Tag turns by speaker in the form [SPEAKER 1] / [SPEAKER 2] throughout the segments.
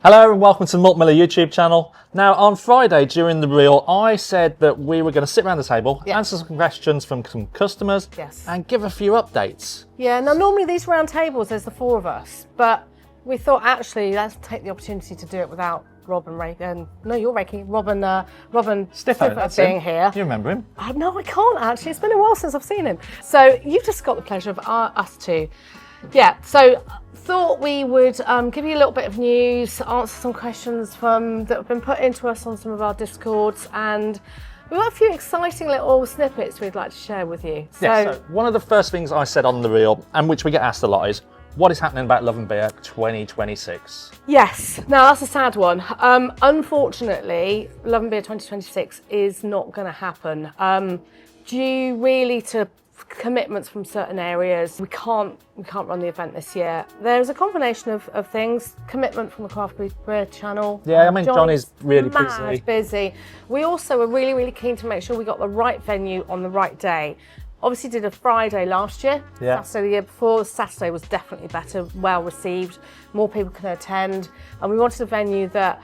[SPEAKER 1] Hello and welcome to the Malt Miller YouTube channel. Now on Friday during the reel, I said that we were going to sit around the table, answer some questions from some customers, and give a few updates.
[SPEAKER 2] Yeah, now normally these round tables, there's the four of us, but we thought actually let's take the opportunity to do it without Rob and Rakey. No, you're Rakey. Rob and Stiffer being here.
[SPEAKER 1] You remember him?
[SPEAKER 2] No, I can't actually. It's been a while since I've seen him. So you've just got the pleasure of us two. Yeah, so thought we would give you a little bit of news, answer some questions that have been put into us on some of our Discords, and we've got a few exciting little snippets we'd like to share with you.
[SPEAKER 1] So one of the first things I said on the reel, and which we get asked a lot, is what is happening about Love and Beer 2026?
[SPEAKER 2] Yes, now that's a sad one. Unfortunately, Love and Beer 2026 is not going to happen. Due really to commitments from certain areas, we can't run the event this year. There's a combination of things. Commitment from the Craft Beer channel.
[SPEAKER 1] Yeah, I mean Johnny's really
[SPEAKER 2] busy. We also were really keen to make sure we got the right venue on the right day. Obviously did a Friday last year, Saturday the year before. Saturday was definitely better, well received, more people can attend, and we wanted a venue that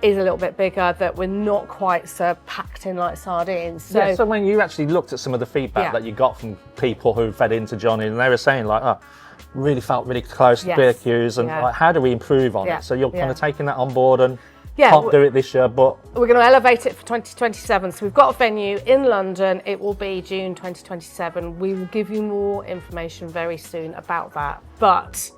[SPEAKER 2] is a little bit bigger, that we're not quite so packed in like sardines.
[SPEAKER 1] So when you actually looked at some of the feedback that you got from people who fed into Johnny, and they were saying like, oh, really felt really close to beer queues, and like, how do we improve on it? So you're kind of taking that on board and can't do it this year, but
[SPEAKER 2] we're going to elevate it for 2027. So we've got a venue in London. It will be June 2027. We will give you more information very soon about that. But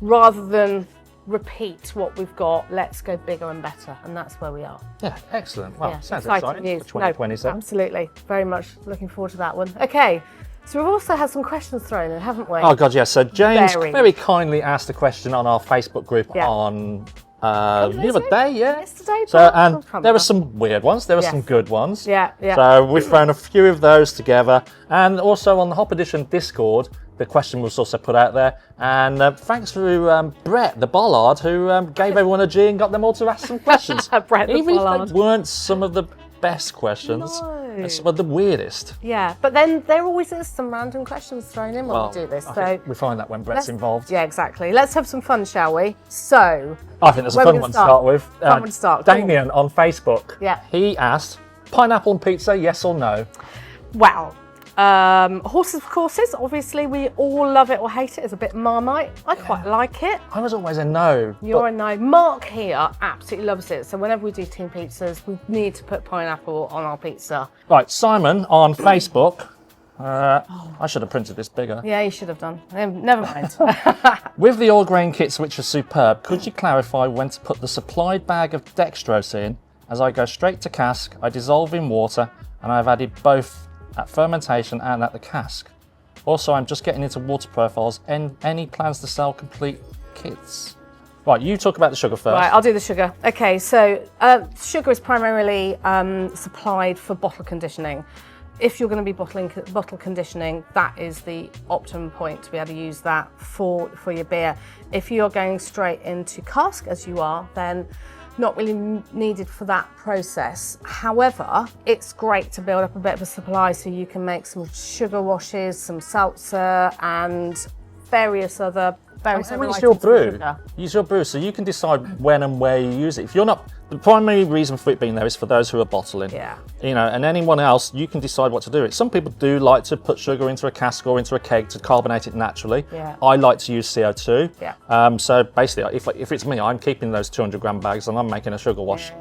[SPEAKER 2] rather than repeat what we've got, let's go bigger and better, and that's where we are.
[SPEAKER 1] Yeah, excellent. Well, sounds exciting
[SPEAKER 2] news
[SPEAKER 1] for 2027.
[SPEAKER 2] No, absolutely, very much looking forward to that one. Okay, so we've also had some questions thrown in, haven't we?
[SPEAKER 1] Oh god, yes. So James very kindly asked a question on our Facebook group on the other day,
[SPEAKER 2] yesterday.
[SPEAKER 1] So and there were some weird ones, there were some good ones. So we've thrown a few of those together, and also on the Hop Edition Discord, the question was also put out there, and thanks to Brett the Bollard, who gave everyone a G and got them all to ask some questions.
[SPEAKER 2] Brett
[SPEAKER 1] Even
[SPEAKER 2] the Bollard.
[SPEAKER 1] if they weren't some of the best questions, and some of the weirdest.
[SPEAKER 2] Yeah, but then there always is some random questions thrown in when we do this. So
[SPEAKER 1] we find that when Brett's involved.
[SPEAKER 2] Yeah, exactly. Let's have some fun, shall we? So
[SPEAKER 1] I think there's a fun one to start with.
[SPEAKER 2] Fun one to start.
[SPEAKER 1] Damien on Facebook.
[SPEAKER 2] Yeah.
[SPEAKER 1] He asked, pineapple on pizza, yes or no?
[SPEAKER 2] Well, horses for courses, obviously we all love it or hate it. It's a bit Marmite. I quite like it.
[SPEAKER 1] I was always a no.
[SPEAKER 2] You're a no. Mark here absolutely loves it. So whenever we do team pizzas, we need to put pineapple on our pizza.
[SPEAKER 1] Right, Simon on Facebook. I should have printed this bigger.
[SPEAKER 2] Yeah, you should have done. Never mind.
[SPEAKER 1] With the all grain kits, which are superb, could you clarify when to put the supplied bag of dextrose in? As I go straight to cask, I dissolve in water, and I've added both at fermentation and at the cask. Also, I'm just getting into water profiles. And any plans to sell complete kits? Right, you talk about the sugar first.
[SPEAKER 2] Right, I'll do the sugar. Okay, so sugar is primarily supplied for bottle conditioning. If you're going to be bottle conditioning, that is the optimum point to be able to use that for your beer. If you're going straight into cask, as you are, then not really needed for that process. However, it's great to build up a bit of a supply so you can make some sugar washes, some seltzer, and various other
[SPEAKER 1] It's your brew. Use your brew, so you can decide when and where you use it. If you're not, the primary reason for it being there is for those who are bottling.
[SPEAKER 2] Yeah.
[SPEAKER 1] You know, and anyone else, you can decide what to do. Some people do like to put sugar into a cask or into a keg to carbonate it naturally.
[SPEAKER 2] Yeah.
[SPEAKER 1] I like to use CO2.
[SPEAKER 2] Yeah.
[SPEAKER 1] So basically, if it's me, I'm keeping those 200 gram bags and I'm making a sugar wash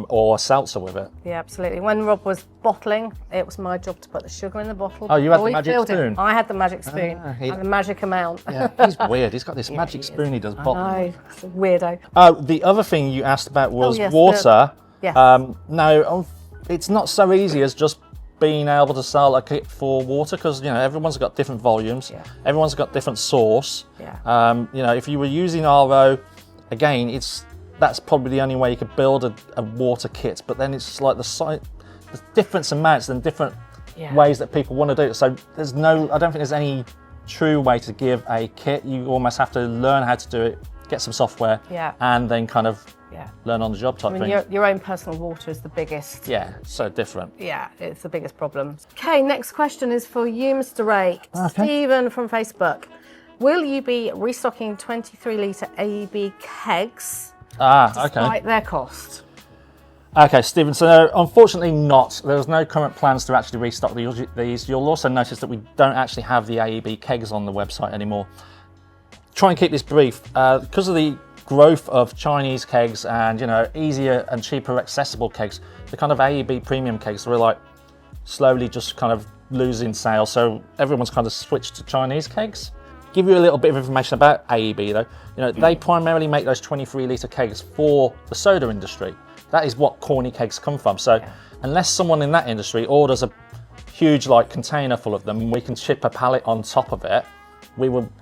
[SPEAKER 1] or a seltzer with it.
[SPEAKER 2] Yeah, absolutely. When Rob was bottling, it was my job to put the sugar in the bottle.
[SPEAKER 1] Oh, you had the magic spoon?
[SPEAKER 2] I had the magic spoon and the magic amount.
[SPEAKER 1] Yeah, he's weird. He's got this magic spoon he does bottling.
[SPEAKER 2] No, it's a weirdo.
[SPEAKER 1] The other thing you asked about was water. No, it's not so easy as just being able to sell a kit for water, because you know everyone's got different volumes, everyone's got different source. You know, if you were using RO, again, that's probably the only way you could build a water kit. But then it's like the different amounts and different ways that people want to do it. So I don't think there's any true way to give a kit. You almost have to learn how to do it, get some software, and then kind of learn on the job type thing.
[SPEAKER 2] Your own personal water is the biggest.
[SPEAKER 1] Yeah, so different.
[SPEAKER 2] Yeah, it's the biggest problem. Okay, next question is for you, Mr. Rake. Stephen from Facebook. will you be restocking 23-litre AEB kegs
[SPEAKER 1] Okay.
[SPEAKER 2] despite their cost?
[SPEAKER 1] Okay, Stephen, so unfortunately not. There's no current plans to actually restock these. You'll also notice that we don't actually have the AEB kegs on the website anymore. Try and keep this brief. Because of the growth of Chinese kegs and, you know, easier and cheaper accessible kegs, the kind of AEB premium kegs were like slowly just kind of losing sales. So everyone's kind of switched to Chinese kegs. Give you a little bit of information about AEB though. You know, they primarily make those 23-litre kegs for the soda industry. That is what corny kegs come from. So unless someone in that industry orders a huge like container full of them, we can ship a pallet on top of it.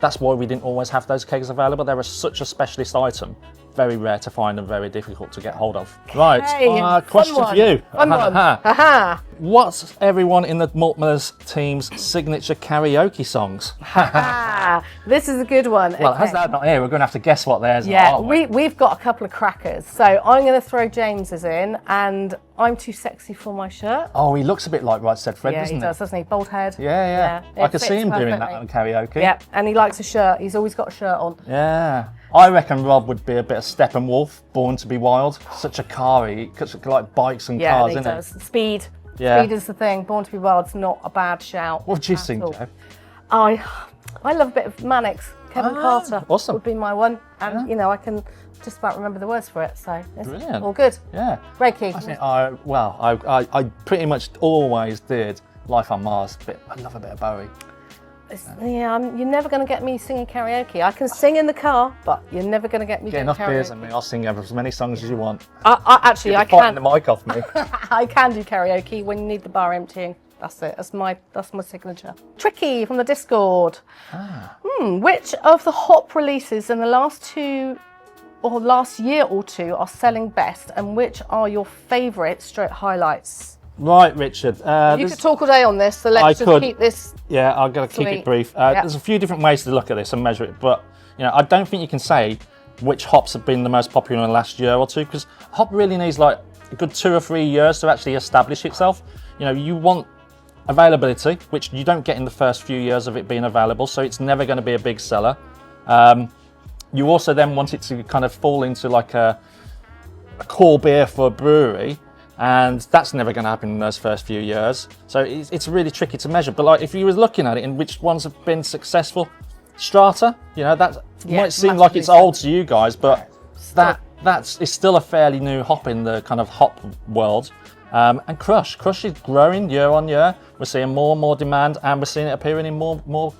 [SPEAKER 1] That's why we didn't always have those kegs available. They were such a specialist item, very rare to find and very difficult to get hold of. Right, question for you.
[SPEAKER 2] Fun one.
[SPEAKER 1] What's everyone in the Maltmers team's signature karaoke songs?
[SPEAKER 2] This is a good one.
[SPEAKER 1] Well, as they're not here, we're going to have to guess what theirs are.
[SPEAKER 2] Yeah, we've got a couple of crackers. So I'm going to throw James's in, and I'm Too Sexy for My Shirt.
[SPEAKER 1] Oh, he looks a bit like Right Said Fred,
[SPEAKER 2] doesn't he? Yeah, he does, doesn't he? Bald head.
[SPEAKER 1] Yeah. I could see him doing that on karaoke.
[SPEAKER 2] Yeah, and he likes a shirt. He's always got a shirt on.
[SPEAKER 1] Yeah. I reckon Rob would be a bit of Steppenwolf, Born to be Wild. Such a car, he like bikes and cars, isn't
[SPEAKER 2] it? Speed.
[SPEAKER 1] Yeah.
[SPEAKER 2] Speed is the thing. Born to be Wild's not a bad shout.
[SPEAKER 1] What do you think, Joe?
[SPEAKER 2] I love a bit of Mannix. Kevin Carter would be my one, and you know I can just about remember the words for it, so it's
[SPEAKER 1] brilliant.
[SPEAKER 2] All good.
[SPEAKER 1] Yeah.
[SPEAKER 2] Rakey.
[SPEAKER 1] I pretty much always did Life on Mars. I love a bit of Bowie.
[SPEAKER 2] You're never going to get me singing karaoke. I can sing in the car, but you're never going to get me
[SPEAKER 1] get
[SPEAKER 2] doing
[SPEAKER 1] enough
[SPEAKER 2] karaoke.
[SPEAKER 1] beers and me, I'll sing as many songs as you want.
[SPEAKER 2] I can.
[SPEAKER 1] Fighting the mic off me.
[SPEAKER 2] I can do karaoke when you need the bar emptying. That's it. That's my signature. Tricky from the Discord. Which of the hop releases in the last year or two are selling best, and which are your favourite highlights?
[SPEAKER 1] Right, Richard.
[SPEAKER 2] You could talk all day on this, so let's just keep this.
[SPEAKER 1] Yeah, I've got to keep it brief. There's a few different ways to look at this and measure it, but you know, I don't think you can say which hops have been the most popular in the last year or two, because hop really needs like a good 2 or 3 years to actually establish itself. You know, you want availability, which you don't get in the first few years of it being available, so it's never going to be a big seller. You also then want it to kind of fall into like a core beer for a brewery, and that's never going to happen in those first few years. So it's really tricky to measure. But like if you were looking at it and which ones have been successful, Strata, you know, that might seem like it's old to you guys, but it's still a fairly new hop in the kind of hop world. And Crush is growing year on year. We're seeing more and more demand, and we're seeing it appearing in more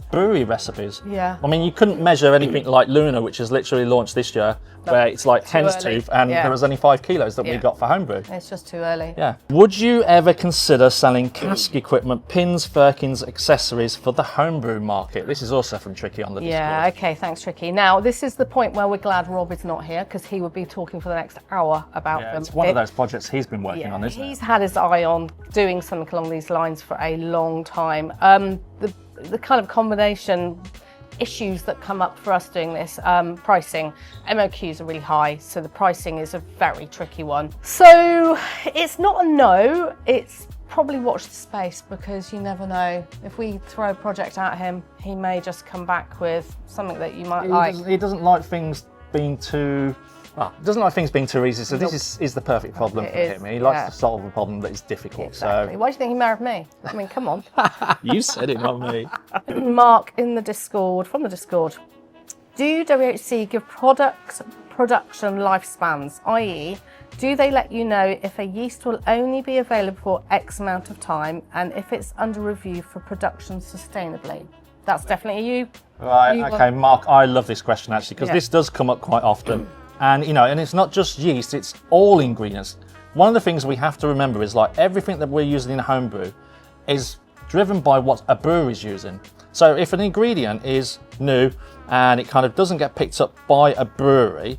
[SPEAKER 1] brewery recipes.
[SPEAKER 2] Yeah.
[SPEAKER 1] I mean, you couldn't measure anything like Luna, which has literally launched this year, where it's like hen's tooth, and there was only 5 kilos that we got for Homebrew.
[SPEAKER 2] It's just too early.
[SPEAKER 1] Yeah. Would you ever consider selling cask equipment, pins, firkins, accessories for the Homebrew market? This is also from Tricky on the Discord.
[SPEAKER 2] Yeah, okay, thanks, Tricky. Now, this is the point where we're glad Rob is not here, because he would be talking for the next hour about them.
[SPEAKER 1] It's one of those projects he's been working on, isn't it?
[SPEAKER 2] He's had his eye on doing something along these lines for a long time. The kind of combination issues that come up for us doing this, pricing, MOQs are really high, so the pricing is a very tricky one. So it's not a no, it's probably watch the space, because you never know. If we throw a project at him, he may just come back with something that you might like.
[SPEAKER 1] He doesn't like things being too... Well, he doesn't like things being too easy, so this is the perfect problem for him. He likes to solve a problem that is difficult.
[SPEAKER 2] Exactly.
[SPEAKER 1] So.
[SPEAKER 2] Why do you think he married me? I mean, come on.
[SPEAKER 1] You said it, not me.
[SPEAKER 2] Mark in the Discord, from the Discord, do WHC give production lifespans, i.e., do they let you know if a yeast will only be available for X amount of time, and if it's under review for production sustainably? That's definitely you.
[SPEAKER 1] Right, okay, Mark, I love this question actually, because this does come up quite often. And you know, and it's not just yeast, it's all ingredients. One of the things we have to remember is like everything that we're using in Homebrew is driven by what a brewery's using. So if an ingredient is new and it kind of doesn't get picked up by a brewery,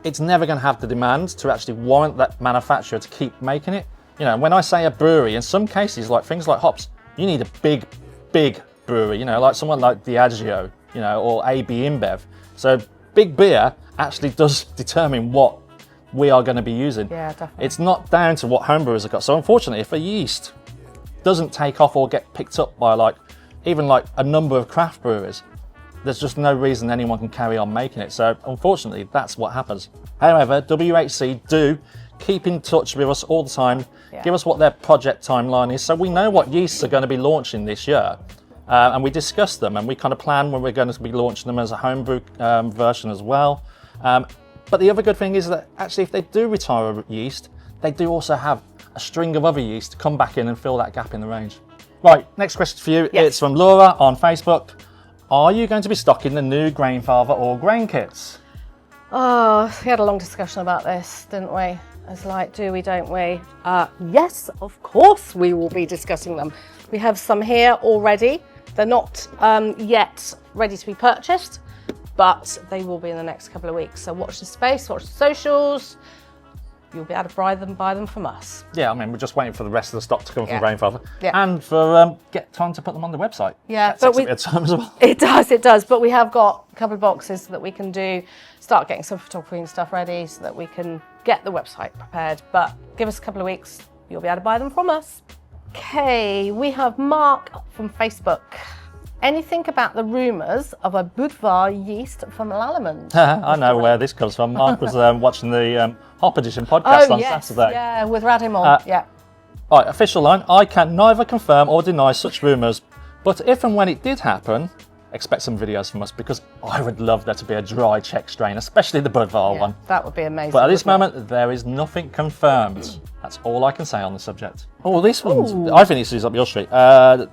[SPEAKER 1] it's never going to have the demand to actually warrant that manufacturer to keep making it. You know, when I say a brewery, in some cases, like things like hops, you need a big brewery, you know, like someone like Diageo, you know, or AB InBev. So big beer actually does determine what we are going to be using.
[SPEAKER 2] Yeah, definitely.
[SPEAKER 1] It's not down to what homebrewers have got. So unfortunately, if a yeast doesn't take off or get picked up by like even like a number of craft breweries. There's just no reason anyone can carry on making it. So unfortunately, that's what happens. However, WHC do keep in touch with us all the time, give us what their project timeline is, so we know what yeasts are going to be launching this year. And we discuss them, and we kind of plan when we're going to be launching them as a homebrew version as well. But the other good thing is that actually if they do retire a yeast, they do also have a string of other yeast to come back in and fill that gap in the range. Right, next question for you. It's from Laura on Facebook. Are you going to be stocking the new Grainfather or grain kits?
[SPEAKER 2] Oh, we had a long discussion about this, didn't we? It's like, do we, don't we? Yes, of course we will be discussing them. We have some here already. They're not yet ready to be purchased, but they will be in the next couple of weeks. So watch the space, watch the socials. You'll be able to buy them from us.
[SPEAKER 1] Yeah, I mean, we're just waiting for the rest of the stock to come from Grainfather. Yeah. And for get time to put them on the website.
[SPEAKER 2] Yeah,
[SPEAKER 1] that takes a bit of time as well.
[SPEAKER 2] It does. But we have got a couple of boxes that we can start getting some photography and stuff ready so that we can get the website prepared. But give us a couple of weeks, you'll be able to buy them from us. Okay, we have Mark from Facebook. Anything about the rumours of a boudoir yeast from Lallemand?
[SPEAKER 1] I know where this comes from. Mark was watching the Hop Edition podcast on Saturday.
[SPEAKER 2] Yeah, with Radim on.
[SPEAKER 1] Right, official line. I can neither confirm or deny such rumours, but if and when it did happen, expect some videos from us, because I would love there to be a dry Czech strain, especially the boudoir one.
[SPEAKER 2] That would be amazing.
[SPEAKER 1] But at this moment, there is nothing confirmed. That's all I can say on the subject. Oh, this one's, I think this is up your street.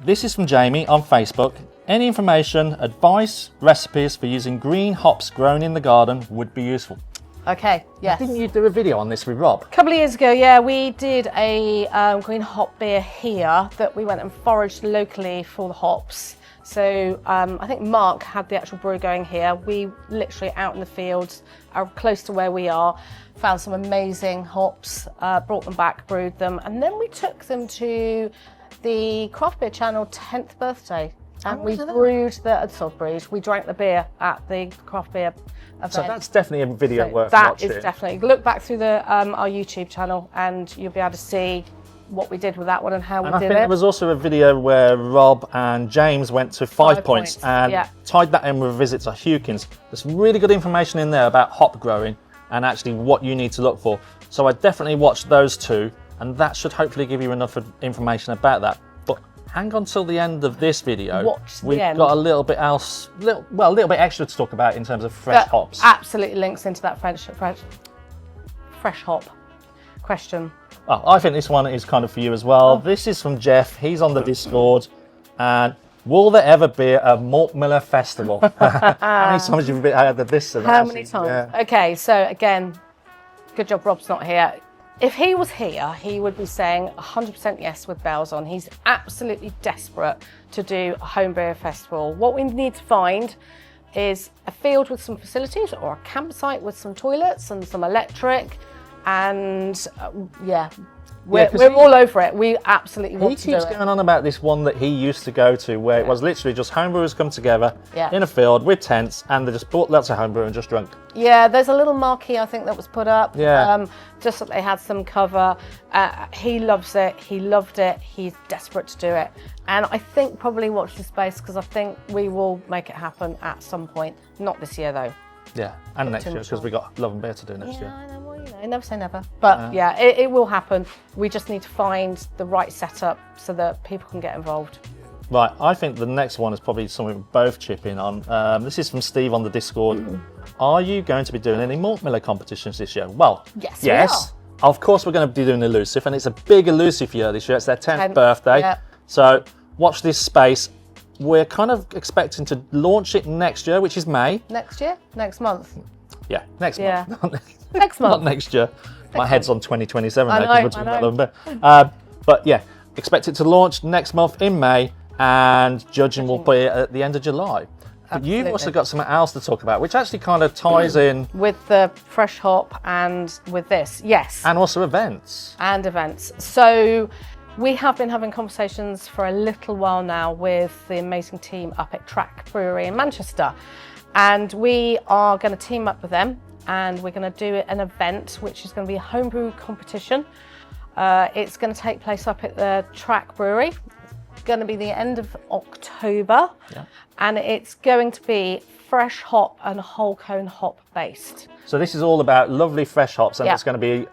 [SPEAKER 1] This is from Jamie on Facebook. Any information, advice, recipes for using green hops grown in the garden would be useful.
[SPEAKER 2] Okay, yes.
[SPEAKER 1] Didn't you do a video on this with Rob?
[SPEAKER 2] A couple of years ago, yeah, we did a green hop beer here that we went and foraged locally for the hops. So I think Mark had the actual brew going here. We literally out in the fields, close to where we are, found some amazing hops, brought them back, brewed them, and then we took them to the Craft Beer Channel 10th birthday. And we we drank the beer at the craft beer event.
[SPEAKER 1] So that's definitely a video worth watching.
[SPEAKER 2] That is definitely. Look back through our YouTube channel and you'll be able to see what we did with that one and how we did it.
[SPEAKER 1] I think there was also a video where Rob and James went to Five Points and tied that in with a visit to Hewkins. There's some really good information in there about hop growing and actually what you need to look for. So I definitely watched those two, and that should hopefully give you enough information about that. But hang on till the end of this video. We've got a little bit else, a little bit extra to talk about in terms of fresh hops.
[SPEAKER 2] Absolutely links into that fresh hop question.
[SPEAKER 1] Oh, I think this one is kind of for you as well. This is from Jeff. He's on the Discord. And will there ever be a Malt Miller Festival? How many times have you heard of this?
[SPEAKER 2] How many times? Yeah. Okay, so again, good job Rob's not here. If he was here, he would be saying 100% yes with bells on. He's absolutely desperate to do a home beer festival. What we need to find is a field with some facilities or a campsite with some toilets and some electric. And we're all over it. We absolutely want to do it.
[SPEAKER 1] He keeps going on about this one that he used to go to where it was literally just homebrewers come together in a field with tents and they just bought lots of homebrew and just drunk.
[SPEAKER 2] Yeah, there's a little marquee I think that was put up.
[SPEAKER 1] Yeah.
[SPEAKER 2] Just that they had some cover. He loves it. He loved it. He's desperate to do it. And I think probably watch the space because I think we will make it happen at some point. Not this year though.
[SPEAKER 1] Yeah, and next year because we got Love and Beer to do next year.
[SPEAKER 2] I know, well, never say never. But it will happen. We just need to find the right setup so that people can get involved.
[SPEAKER 1] Right, I think the next one is probably something we both chip in on. This is from Steve on the Discord. Are you going to be doing any Malt Miller competitions this year? Well,
[SPEAKER 2] yes. We are.
[SPEAKER 1] Of course we're going to be doing Elusive, and it's a big Elusive year this year. It's their 10th birthday. Yeah. So watch this space. We're kind of expecting to launch it next year, which is May.
[SPEAKER 2] Next year? Next month?
[SPEAKER 1] Yeah, next month.
[SPEAKER 2] Next month.
[SPEAKER 1] Not next year. My head's on 2027 now because we're talking about Love. But yeah, expect it to launch next month in May, and judging will be at the end of July. But you've also got something else to talk about, which actually kind of ties in
[SPEAKER 2] with the fresh hop and with this, yes.
[SPEAKER 1] And also events.
[SPEAKER 2] So we have been having conversations for a little while now with the amazing team up at Track Brewery in Manchester. And we are going to team up with them and we're going to do an event which is going to be a homebrew competition. It's going to take place up at the Track Brewery. going to be the end of October, and it's going to be fresh hop and whole cone hop based.
[SPEAKER 1] So this is all about lovely fresh hops, and it's going to be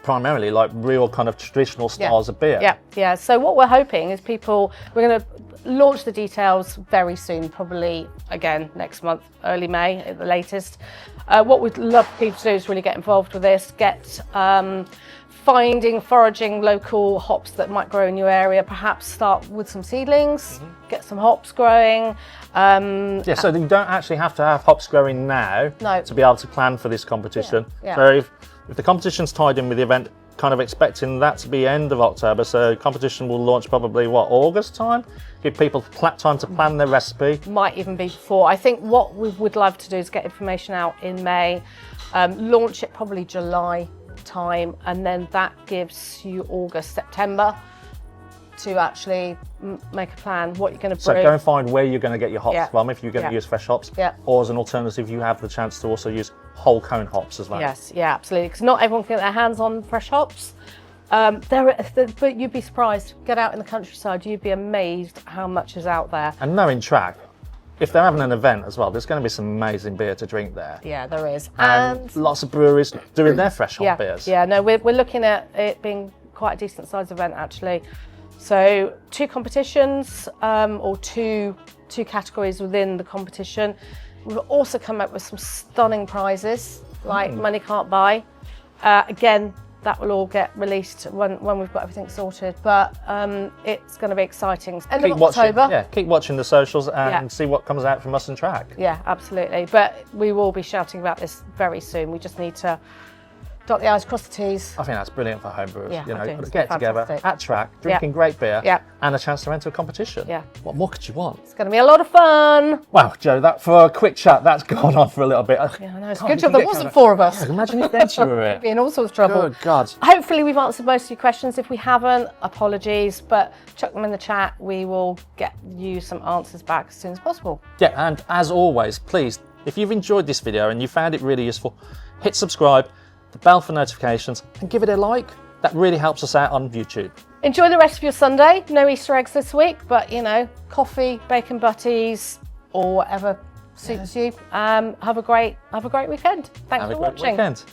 [SPEAKER 1] primarily like real kind of traditional styles of beer.
[SPEAKER 2] Yeah. So what we're hoping is we're going to launch the details very soon, probably again next month, early May at the latest. What we'd love people to do is really get involved with this, foraging local hops that might grow in your area, perhaps start with some seedlings, get some hops growing.
[SPEAKER 1] So you don't actually have to have hops growing now to be able to plan for this competition. So if the competition's tied in with the event, kind of expecting that to be end of October, so competition will launch probably, August time? Give people time to plan their recipe.
[SPEAKER 2] Might even be before. I think what we would love to do is get information out in May, launch it probably July time, and then that gives you August, September to actually make a plan what you're going to brew.
[SPEAKER 1] So go and find where you're going to get your hops from if you're going to use fresh hops, or as an alternative you have the chance to also use whole cone hops as well.
[SPEAKER 2] Yes, absolutely, because not everyone can get their hands on fresh hops. But you'd be surprised. Get out in the countryside, you'd be amazed how much is out there.
[SPEAKER 1] And knowing track, if they're having an event as well, there's going to be some amazing beer to drink there.
[SPEAKER 2] Yeah, there is.
[SPEAKER 1] And lots of breweries doing their fresh hop beers.
[SPEAKER 2] Yeah, no, we're looking at it being quite a decent sized event actually. So 2 competitions, or two categories within the competition. We've also come up with some stunning prizes, like money can't buy. Again, that will all get released when we've got everything sorted, but it's going to be exciting. End of October.
[SPEAKER 1] Keep watching the socials and see what comes out from us and Track.
[SPEAKER 2] Yeah, absolutely. But we will be shouting about this very soon. We just need to dot the I's, cross the T's.
[SPEAKER 1] I think that's brilliant for homebrewers.
[SPEAKER 2] Yeah,
[SPEAKER 1] Get together at Track, drinking great beer, and a chance to enter a competition.
[SPEAKER 2] Yeah.
[SPEAKER 1] What more could you want?
[SPEAKER 2] It's going to be a lot of fun.
[SPEAKER 1] Wow, Joe, that for a quick chat, that's gone on for a little bit.
[SPEAKER 2] Yeah, I know. It's a good job there wasn't 4 of us.
[SPEAKER 1] Yeah, imagine if Densha were here.
[SPEAKER 2] We'd be in all sorts of trouble.
[SPEAKER 1] Good God.
[SPEAKER 2] Hopefully we've answered most of your questions. If we haven't, apologies, but chuck them in the chat. We will get you some answers back as soon as possible.
[SPEAKER 1] Yeah, and as always, please, if you've enjoyed this video and you found it really useful, hit subscribe, the bell for notifications, and give it a like. That really helps us out on YouTube.
[SPEAKER 2] Enjoy the rest of your Sunday. No Easter eggs this week, but coffee, bacon butties, or whatever suits you. Have a great weekend. Thanks for watching.
[SPEAKER 1] Have a great weekend.